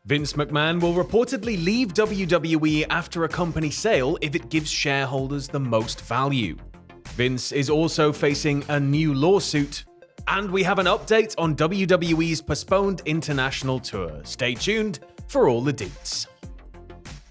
Vince McMahon will reportedly leave WWE after a company sale if it gives shareholders the most value. Vince is also facing a new lawsuit. And we have an update on WWE's postponed international tour. Stay tuned for all the deets.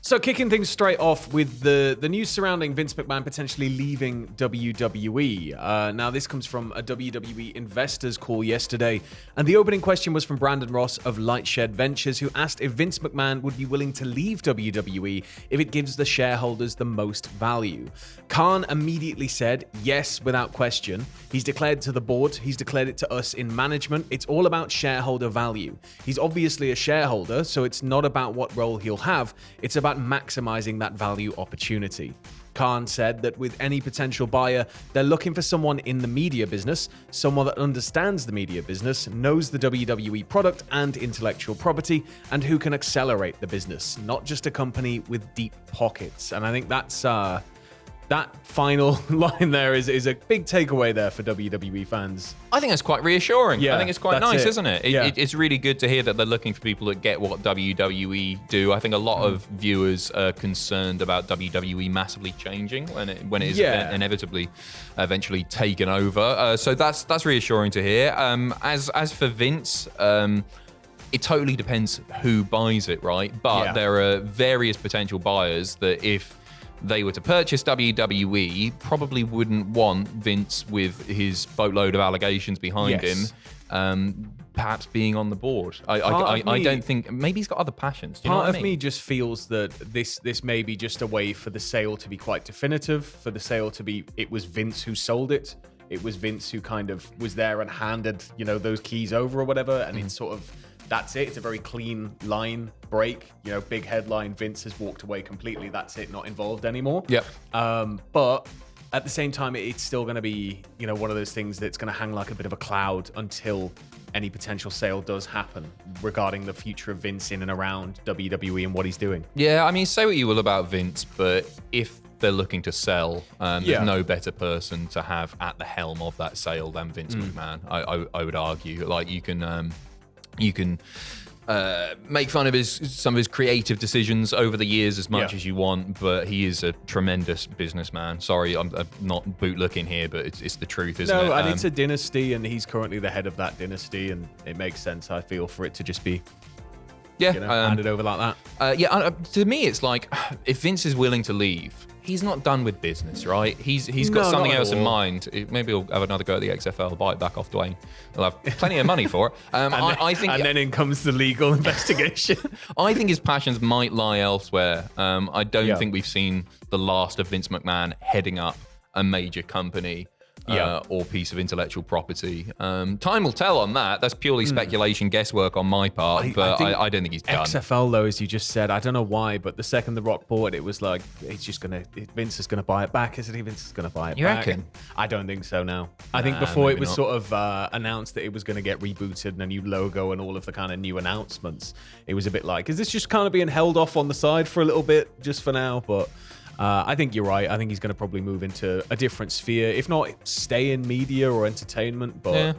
So kicking things straight off with the news surrounding Vince McMahon potentially leaving WWE. Now, this comes from a WWE investors call yesterday, and the opening question was from Brandon Ross of Lightshed Ventures, who asked if Vince McMahon would be willing to leave WWE if it gives the shareholders the most value. Khan immediately said yes, without question. He's declared to the board, he's declared it to us in management. It's all about shareholder value. He's obviously a shareholder, so it's not about what role he'll have, it's about maximizing that value opportunity. Khan said that with any potential buyer, they're looking for someone in the media business, someone that understands the media business, knows the WWE product and intellectual property, and who can accelerate the business, not just a company with deep pockets. And I think that's that final line there is a big takeaway there for WWE fans. I think that's quite reassuring. Yeah, I think it's quite nice, isn't it? Yeah. It's really good to hear that they're looking for people that get what WWE do. I think a lot of viewers are concerned about WWE massively changing when it is inevitably eventually taken over. So that's reassuring to hear. As for Vince, it totally depends who buys it, right? But there are various potential buyers that if they were to purchase WWE, probably wouldn't want Vince with his boatload of allegations behind him, perhaps being on the board. I don't think, maybe he's got other passions. Do you know what I mean? Me just feels that this may be just a way for the sale to be quite definitive, for the sale to be, it was Vince who sold it. It was Vince who kind of was there and handed, those keys over or whatever, and it's sort of, that's it. It's a very clean line break. Big headline, Vince has walked away completely. That's it, not involved anymore. Yep. But at the same time, it's still going to be, one of those things that's going to hang like a bit of a cloud until any potential sale does happen regarding the future of Vince in and around WWE and what he's doing. Yeah, I mean, say what you will about Vince, but if they're looking to sell, there's no better person to have at the helm of that sale than Vince McMahon. I would argue. Like, you can make fun of some of his creative decisions over the years as much as you want, but he is a tremendous businessman. Sorry, I'm not bootlicking here, but it's the truth, isn't it? No, and it's a dynasty, and he's currently the head of that dynasty, and it makes sense, I feel, for it to just be handed over like that. To me, it's like, if Vince is willing to leave, he's not done with business, right? He's got something else in mind. Maybe he'll have another go at the XFL, buy it back off Dwayne. He'll have plenty of money for it. I think, and then in comes the legal investigation. I think his passions might lie elsewhere. I don't think we've seen the last of Vince McMahon heading up a major company. Or piece of intellectual property. Time will tell on that. That's purely speculation, guesswork on my part, but I don't think he's done. XFL, though, as you just said, I don't know why, but the second The Rock bought it was like, Vince is going to buy it back, isn't he? Vince is going to buy it back. You reckon? I don't think so now. I think before it was sort of announced that it was going to get rebooted and a new logo and all of the kind of new announcements, it was a bit like, is this just kind of being held off on the side for a little bit just for now? But I think you're right. I think he's going to probably move into a different sphere. If not, stay in media or entertainment. But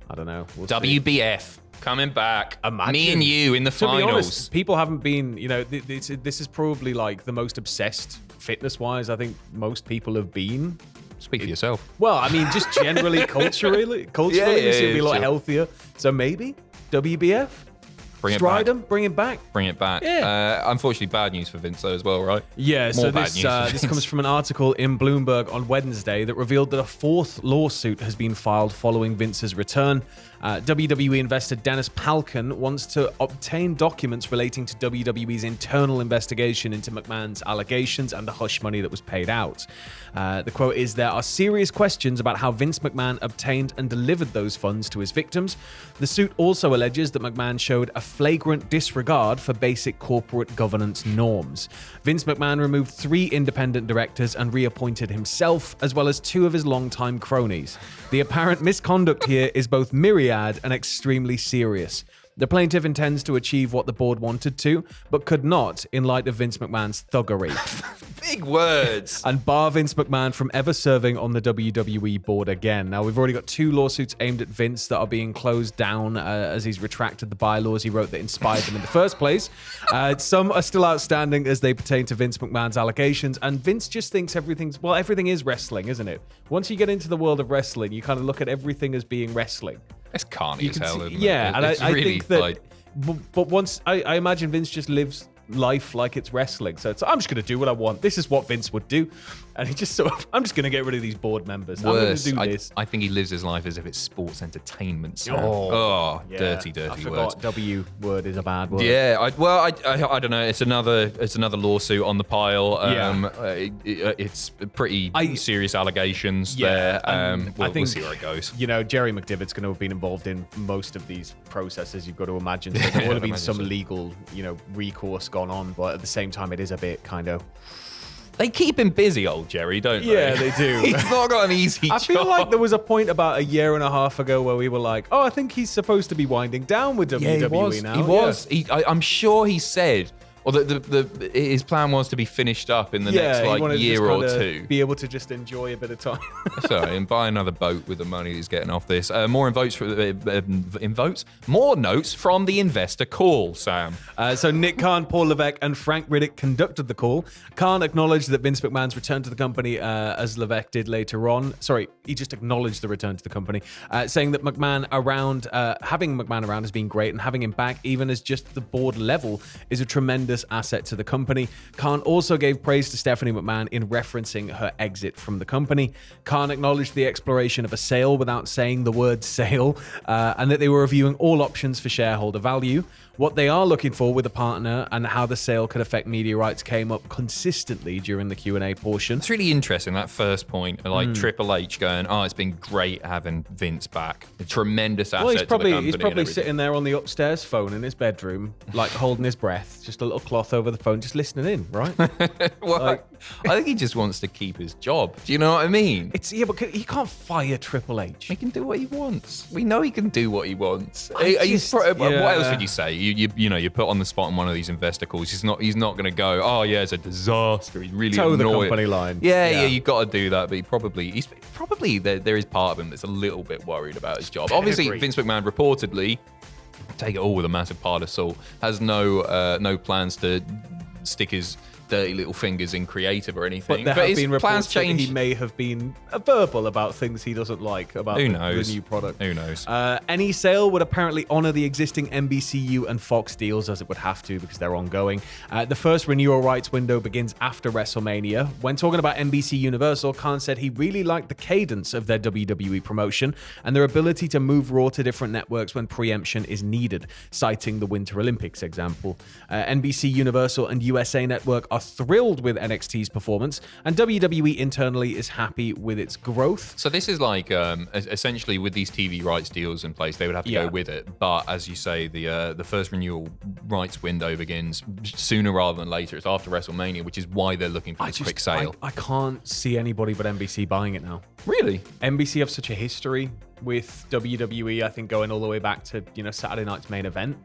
I don't know. We'll WBF see. Coming back. Imagine. Me and you in the finals. To be honest, people haven't been, this is probably like the most obsessed fitness-wise I think most people have been. Speak for yourself. Well, I mean, just generally, culturally, this would be a lot healthier. So maybe WBF? Stride him, bring him back. Bring it back. Yeah. Unfortunately, bad news for Vince, though, as well, right? Yeah, so this comes from an article in Bloomberg on Wednesday that revealed that a fourth lawsuit has been filed following Vince's return. WWE investor Dennis Palkan wants to obtain documents relating to WWE's internal investigation into McMahon's allegations and the hush money that was paid out. The quote is, "There are serious questions about how Vince McMahon obtained and delivered those funds to his victims. The suit also alleges that McMahon showed a flagrant disregard for basic corporate governance norms. Vince McMahon removed 3 independent directors and reappointed himself, as well as 2 of his longtime cronies. The apparent misconduct here is both myriad and extremely serious. The plaintiff intends to achieve what the board wanted to, but could not in light of Vince McMahon's thuggery." Big words. And bar Vince McMahon from ever serving on the WWE board again. Now, we've already got 2 lawsuits aimed at Vince that are being closed down as he's retracted the bylaws he wrote that inspired them in the first place. Some are still outstanding as they pertain to Vince McMahon's allegations, and Vince just thinks everything is wrestling, isn't it? Once you get into the world of wrestling, you kind of look at everything as being wrestling. It's carny as hell, isn't it? Yeah, and I really think that... But once, I imagine Vince just lives life like it's wrestling. So I'm just going to do what I want. This is what Vince would do. And he just I'm just going to get rid of these board members. Worse, I'm going to do this. I think he lives his life as if it's sports entertainment. So. Yeah. Dirty I words. forgot W word is a bad word. Yeah, I don't know. It's another lawsuit on the pile. It's pretty serious allegations there. I think we'll see where it goes. You know, Jerry McDivitt's going to have been involved in most of these processes. You've got to imagine. So there would have been some legal, recourse gone on, but at the same time, it is a bit kind of. They keep him busy, old Jerry, don't they? Yeah, they do. He's not got an easy job. I feel like there was a point about a year and a half ago where we were like, oh, I think he's supposed to be winding down with WWE now. He was. I'm sure he said, or his plan was to be finished up in the next year or two. Be able to just enjoy a bit of time. Sorry, and buy another boat with the money he's getting off this. More notes from the investor call, Sam. So Nick Khan, Paul Levesque, and Frank Riddick conducted the call. Khan acknowledged that Vince McMahon's return to the company, as Levesque did later on. Sorry, he just acknowledged the return to the company, saying that having McMahon around has been great, and having him back, even as just the board level, is a tremendous asset to the company. Khan also gave praise to Stephanie McMahon in referencing her exit from the company. Khan acknowledged the exploration of a sale without saying the word sale, and that they were reviewing all options for shareholder value. What they are looking for with a partner and how the sale could affect media rights came up consistently during the Q&A portion. It's really interesting, that first point, like Triple H going, it's been great having Vince back. A tremendous asset to the company. He's probably sitting there on the upstairs phone in his bedroom, like holding his breath, just a little cloth over the phone, just listening in, right? I think he just wants to keep his job. Do you know what I mean? But he can't fire Triple H. He can do what he wants. We know he can do what he wants. What else would you say? You put on the spot on one of these investor calls. He's not going to go, it's a disaster. He's really toe annoyed. The company line. Yeah, you've got to do that. But he's probably there is part of him that's a little bit worried about his job. Obviously, Vince McMahon reportedly, take it all with a massive pile of salt, has no plans to stick his dirty little fingers in creative or anything. But his plans change. He may have been verbal about things he doesn't like about the new product. Who knows? Any sale would apparently honor the existing NBCU and Fox deals, as it would have to because they're ongoing. The first renewal rights window begins after WrestleMania. When talking about NBC Universal, Khan said he really liked the cadence of their WWE promotion and their ability to move Raw to different networks when preemption is needed, citing the Winter Olympics example. NBC Universal and USA Network are thrilled with NXT's performance, and WWE internally is happy with its growth. So this is like essentially with these TV rights deals in place, they would have to go with it. But as you say, the first renewal rights window begins sooner rather than later. It's after WrestleMania, which is why they're looking for this quick sale. I can't see anybody but NBC buying it now. Really? NBC have such a history with WWE, I think going all the way back to Saturday night's main event.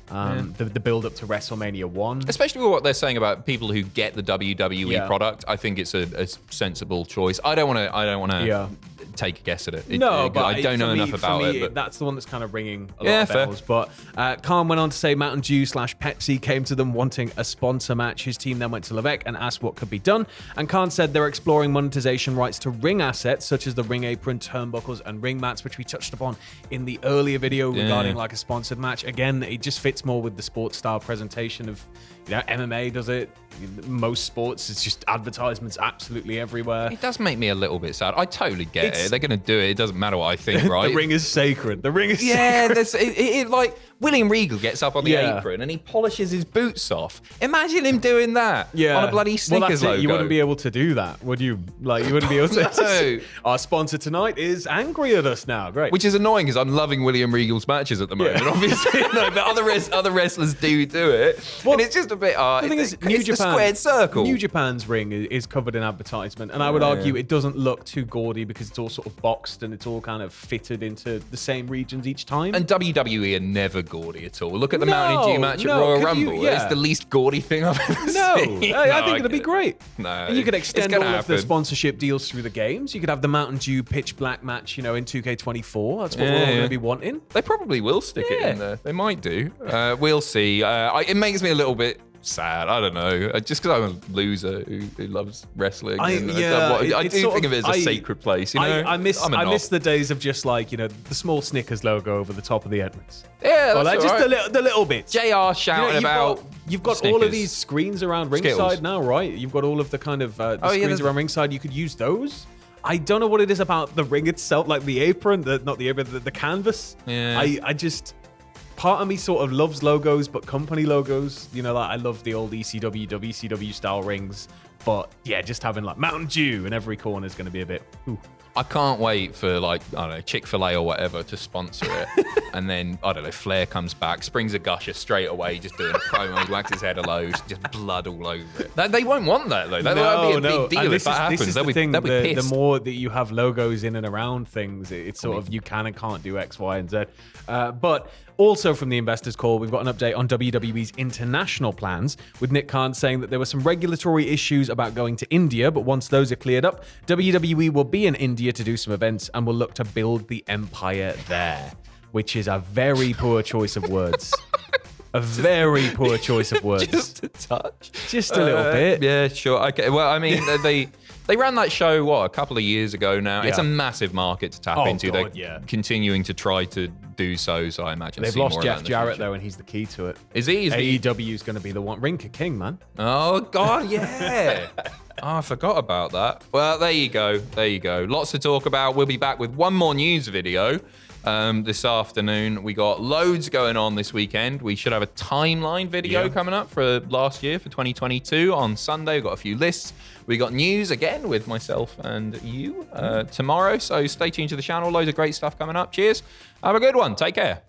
The build up to WrestleMania 1, especially with what they're saying about people who get the WWE product. I think it's a sensible choice. I don't want to take a guess at it. But I don't know enough about it. But that's the one that's kind of ringing a lot of bells. But Khan went on to say Mountain Dew / Pepsi came to them wanting a sponsor match. His team then went to Levesque and asked what could be done. And Khan said they're exploring monetization rights to ring assets such as the ring apron, turnbuckles, and ring mats, which we touched upon in the earlier video regarding like a sponsored match. Again, it just fits more with the sports style presentation of MMA does it. Most sports, it's just advertisements absolutely everywhere. It does make me a little bit sad. I totally get it. They're going to do it. It doesn't matter what I think, right? The ring is sacred. The ring is sacred. Yeah, like William Regal gets up on the apron and he polishes his boots off. Imagine him doing that on a bloody Snickers logo. You wouldn't be able to do that, would you? Like, you wouldn't be able to. No. Our sponsor tonight is angry at us now. Great. Which is annoying because I'm loving William Regal's matches at the moment, obviously. But other wrestlers do it. Well, and it's just a bit. The thing is, New Japan, the squared circle. New Japan's ring is covered in advertisement, and I would argue it doesn't look too gaudy because it's all sort of boxed and it's all kind of fitted into the same regions each time. And WWE are never gaudy at all. Look at the Mountain Dew match at Royal Rumble. It's the least gaudy thing I've ever seen. I think it'd be great. No, and you could extend all of the sponsorship deals through the games. You could have the Mountain Dew pitch black match, in 2K24. That's what we're all going to be wanting. They probably will stick it in there. They might do. We'll see. It makes me a little bit sad. I don't know. Just because I'm a loser who loves wrestling. I do think of it as a sacred place. I miss the days of just like the small Snickers logo over the top of the entrance. Yeah, that's just the little bits. JR shouting about. You've got Snickers. all of these screens around ringside now, right? You've got all of the kind of screens around ringside. You could use those. I don't know what it is about the ring itself, like the apron, not the apron, the canvas. Yeah. I just. Part of me sort of loves logos, but company logos, I love the old ECW, WCW style rings. But yeah, just having like Mountain Dew in every corner is going to be a bit. Ooh. I can't wait for Chick-fil-A or whatever to sponsor it. And then, Flair comes back, springs a gusher straight away, just doing a promo, whacks his head a load, just blood all over it. They won't want that, though. That would be a big deal if that happens. They'll be pissed. The more that you have logos in and around things, it's sort of you can and can't do X, Y, and Z. But also from the investors call, we've got an update on WWE's international plans, with Nick Khan saying that there were some regulatory issues about going to India, but once those are cleared up, WWE will be in India to do some events and will look to build the empire there, which is a very poor choice of words. A very poor choice of words. Just a touch. Just a little bit. Yeah, sure. Okay. Well, I mean, they ran that show, a couple of years ago now. Yeah. It's a massive market to tap into. They're continuing to try to do so I imagine. They've lost Jeff Jarrett, though, and he's the key to it. Is he? AEW is going to be the one. Ring King, man. Oh, God, yeah. I forgot about that. Well, there you go. Lots to talk about. We'll be back with one more news video this afternoon. We got loads going on this weekend. We should have a timeline video coming up for last year, for 2022. On Sunday, we've got a few lists. We got news again with myself and you tomorrow. So stay tuned to the channel. Loads of great stuff coming up. Cheers. Have a good one. Take care.